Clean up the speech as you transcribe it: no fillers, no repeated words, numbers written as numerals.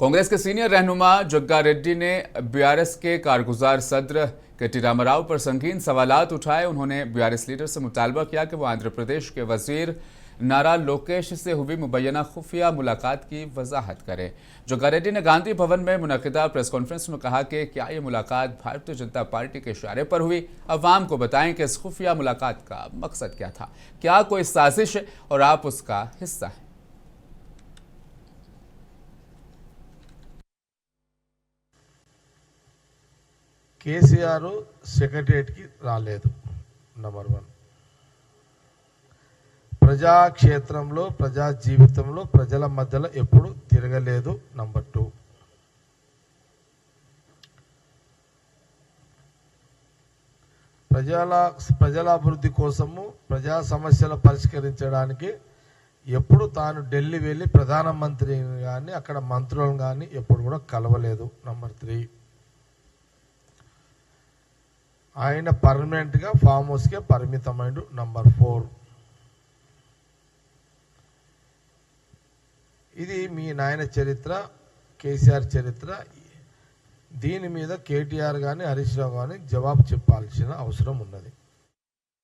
कांग्रेस के सीनियर रहनुमा जग्गा रेड्डी ने बीआरएस के कारगुजार सदर के.टी. रामाराव पर संगीन सवालात उठाए। उन्होंने बीआरएस लीडर से मुतालबा किया कि वो आंध्र प्रदेश के वजीर नारा लोकेश से हुई मुबैना खुफिया मुलाकात की वजाहत करें। जग्गा रेड्डी ने गांधी भवन में मुनक़िदा प्रेस कॉन्फ्रेंस में कहा कि क्या ये मुलाकात भारतीय जनता पार्टी के इशारे पर हुई? अवाम को बताएं कि इस खुफिया मुलाकात का मकसद क्या था, क्या कोई साजिश है और आप उसका हिस्सा हैं। కేసీఆర్ సెక్రటరియట్కి రాలేదు. నంబర్ 1. ప్రజాక్షేత్రంలో ప్రజా జీవితంలో ప్రజల మధ్యలో ఎప్పుడు తిరగలేదు. నంబర్ 2. ప్రజల అభివృద్ధి కోసము ప్రజా సమస్యలు పరిష్కరించడానికి ఎప్పుడు తాను ఢిల్లీ వెళ్ళి ప్రధానమంత్రిని కానీ అక్కడ మంత్రులను కానీ ఎప్పుడు కూడా కలవలేదు. నంబర్ 3. ఆయన పర్మనెంట్గా ఫామ్ హౌస్కే పరిమితమైండు. నంబర్ 4. ఇది మీ నాయన చరిత్ర, కేసీఆర్ చరిత్ర. దీని మీద కేటీఆర్ కానీ హరీష్ రావు కానీ జవాబు చెప్పాల్సిన అవసరం ఉన్నది.